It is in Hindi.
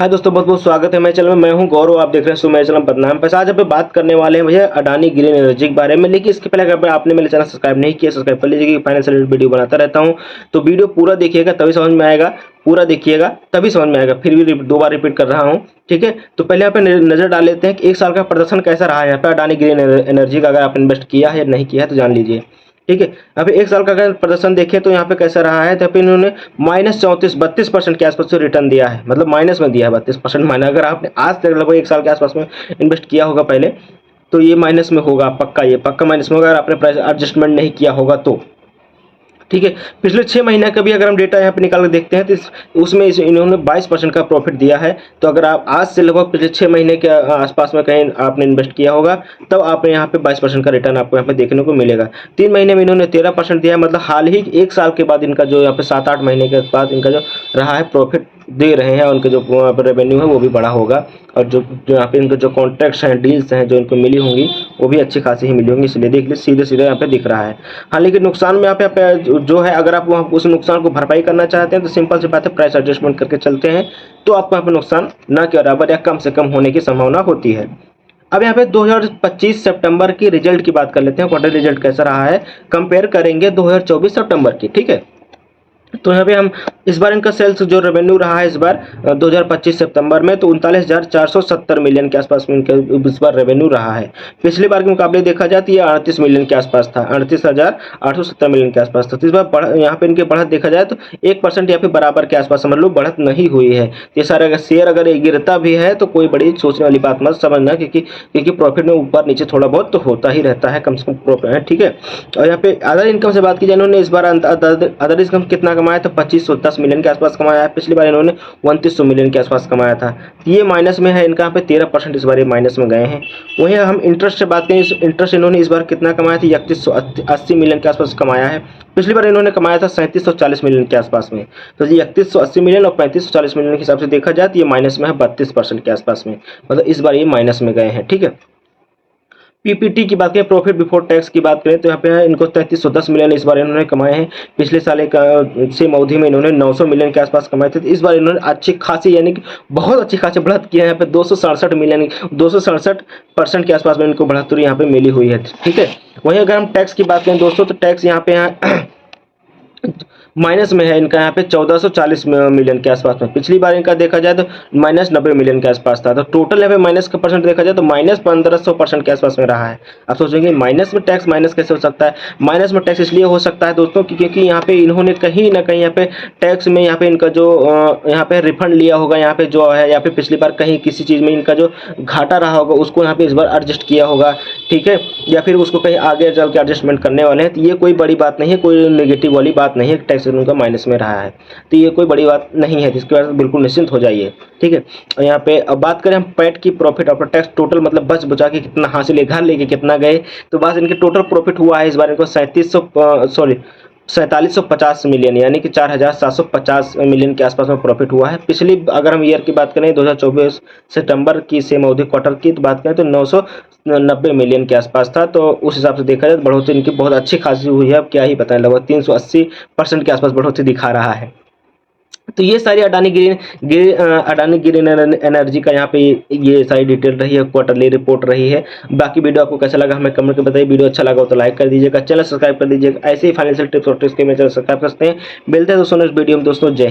हाय दोस्तों, बहुत बहुत स्वागत है मेरे चैनल में। मैं हूं गौरव, आप देख रहे हैं सो मेरे चैनल बदनाम पैसा। आज पे बात करने वाले हैं भैया अडानी ग्रीन एनर्जी के बारे में। लेकिन इसके पहले अगर आपने मेरे चैनल सब्सक्राइब नहीं किया, सब्सक्राइब कर लीजिए। फाइनेंशियल वीडियो बनाता रहता हूं, तो वीडियो पूरा देखिएगा तभी समझ में आएगा। पूरा देखिएगा तभी समझ में आएगा। फिर भी दो बार रिपीट कर रहा हूँ, ठीक है। तो पहले यहाँ पे नजर डाल लेते हैं कि एक साल का प्रदर्शन कैसा रहा है यहाँ पे अडानी ग्रीन एनर्जी का। अगर आपने इन्वेस्ट किया है या नहीं किया है तो जान लीजिए, ठीक है। अभी एक साल का अगर प्रदर्शन देखें तो यहाँ पे कैसा रहा है, तो यहाँ पे इन्होंने -32% के आसपास से रिटर्न दिया है। मतलब माइनस में दिया है 32%। माइनस अगर आपने आज तक लगभग एक साल के आसपास में इन्वेस्ट किया होगा पहले, तो ये माइनस में होगा पक्का। ये पक्का माइनस में होगा अगर आपने प्राइस एडजस्टमेंट नहीं किया होगा तो, ठीक है। पिछले 6 महीने का भी अगर हम डेटा यहाँ पे निकाल के देखते हैं तो उसमें इन्होंने 22% का प्रॉफिट दिया है। तो अगर आप आज से लगभग पिछले 6 महीने के आसपास में कहीं आपने इन्वेस्ट किया होगा, तब आपने यहाँ पे 22% का रिटर्न आपको यहाँ पे देखने को मिलेगा। 3 महीने में इन्होंने 13% दिया है। मतलब हाल ही एक साल के बाद इनका जो यहाँ पे 7-8 महीने के बाद इनका जो रहा है प्रॉफिट दे रहे हैं, उनके जो रेवेन्यू है वो भी बड़ा होगा। और जो यहाँ पे इनके जो कॉन्ट्रैक्ट्स हैं, डील्स हैं जो इनको मिली होंगी, वो भी अच्छी खासी ही मिली होंगी। इसलिए देख लीजिए सीधे सीधे यहाँ पे दिख रहा है। हाँ, लेकिन नुकसान में यहाँ पे जो है, अगर आप वहाँ उस नुकसान को भरपाई करना चाहते हैं तो सिंपल सी बात है, प्राइस एडजस्टमेंट करके चलते हैं तो आपको यहाँ पे नुकसान ना के बराबर या कम से कम होने की संभावना होती है। अब यहाँ पे 2025 सितंबर की रिजल्ट की बात कर लेते हैं। क्वार्टर रिजल्ट कैसा रहा है कंपेयर करेंगे 2024 सितंबर की, ठीक है। तो यहाँ पे हम इस बार इनका सेल्स जो रेवेन्यू रहा है इस बार 2025 सितंबर में, तो 39,470 मिलियन के आसपास में इनका इस बार रेवेन्यू रहा है। पिछली बार के मुकाबले देखा जाए तो ये 38 मिलियन के आसपास था, 38,870 मिलियन के आसपास था। तो इस बार यहाँ पे इनके बढ़त देखा जाए तो 1% या फिर बराबर के आसपास समझ लो, बढ़त नहीं हुई है। ये सारा अगर शेयर अगर ये गिरता भी है तो कोई बड़ी सोचने वाली बात मत समझना, क्योंकि प्रॉफिट में ऊपर नीचे थोड़ा बहुत तो होता ही रहता है, कम से कम प्रॉफिट है, ठीक है। और यहाँ पे अदर इनकम से बात की जाए, इन्होंने इस बार अदर इनकम कितना कमाया तो 2510 मिलियन के आसपास कमाया है। पिछली बार इन्होंने 2900 मिलियन के आसपास कमाया था। ये माइनस में है इनका, यहाँ पे 13% इस बार ये माइनस में गए हैं। वहीं हम इंटरेस्ट से बात करें, इंटरेस्ट इन्होंने इस बार कितना कमाया था, 3180 मिलियन के आसपास कमाया है। पिछली बार इन्होंने कमाया था 3740 मिलियन के आसपास में। तो ये 3180 मिलियन और 3540 मिलियन के हिसाब से देखा जाए तो ये माइनस में है 32% के आसपास में। मतलब इस बार ये माइनस में गए हैं, ठीक है। पीपीटी की बात करें, प्रॉफिट बिफोर टैक्स की बात करें, तो यहाँ पे इनको 3310 मिलियन इस बार इन्होंने कमाए हैं। पिछले साल एक सेम अवधि में इन्होंने 900 मिलियन के आसपास कमाए थे। तो इस बार इन्होंने अच्छी खासी यानी कि बहुत अच्छी खासी बढ़त की है। यहाँ पे 267 मिलियन 267% के आसपास में इनको बढ़ोतरी यहाँ पे मिली हुई है, ठीक है। वहीं अगर हम टैक्स की बात करें दोस्तों, तो टैक्स यहाँ पे माइनस में है इनका, यहाँ पे 1440 मिलियन के आसपास में। पिछली बार इनका देखा जाए तो -90 मिलियन के आसपास था। तो टोटल यहाँ पे माइनस का परसेंट देखा जाए तो -1500% के आसपास में रहा है। आप सोचेंगे माइनस में टैक्स माइनस कैसे हो सकता है? माइनस में टैक्स इसलिए हो सकता है दोस्तों क्योंकि यहाँ पे इन्होंने कहीं ना कहीं यहाँ पे टैक्स में यहाँ पे इनका जो यहाँ पे रिफंड लिया होगा, यहाँ पे जो है, या फिर पिछली बार कहीं किसी चीज़ में इनका जो घाटा रहा होगा उसको यहाँ पे इस बार एडजस्ट किया होगा, ठीक है। या फिर उसको कहीं आगे चल के एडजस्टमेंट करने वाले हैं। तो ये कोई बड़ी बात नहीं है, कोई नेगेटिव वाली बात नहीं है, टैक्स उनका माइनस में रहा है। तो ये कोई बड़ी बात नहीं है, जिसके वजह से बिल्कुल निश्चिंत हो जाइए, ठीक है। और यहाँ पे अब बात करें हम पैट की, प्रॉफिट आफ्टर टैक्स टोटल, मतलब बच बचा के कितना हासिल है, घर लेके कितना गए, तो बस इनके टोटल प्रॉफिट हुआ है इस बार इनको 4750 मिलियन, यानी कि 4750 मिलियन के आसपास में प्रॉफिट हुआ है। पिछली अगर हम ईयर की बात करें 2024 सितंबर की सेम अवधि क्वार्टर की तो बात करें तो 990 मिलियन के आसपास था। तो उस हिसाब से देखा जाए तो बढ़ोतरी इनकी बहुत अच्छी खासी हुई है। अब क्या ही बताएं, लगभग 380% के आसपास बढ़ोतरी दिखा रहा है। तो ये सारी अडानी ग्रीन एनर्जी का यहाँ पे ये सारी डिटेल रही है, क्वार्टरली रिपोर्ट रही है। बाकी वीडियो आपको कैसा लगा हमें कमेंट में बताइए। वीडियो अच्छा लगा हो तो लाइक कर दीजिएगा, चैनल सब्सक्राइब कर दीजिएगा। ऐसे ही फाइनेंशियल टिप्स और ट्रिक्स के मेरे चैनल सब्सक्राइब कर सकते हैं। मिलते हैं दोस्तों नेक्स्ट वीडियो में दोस्तों। जय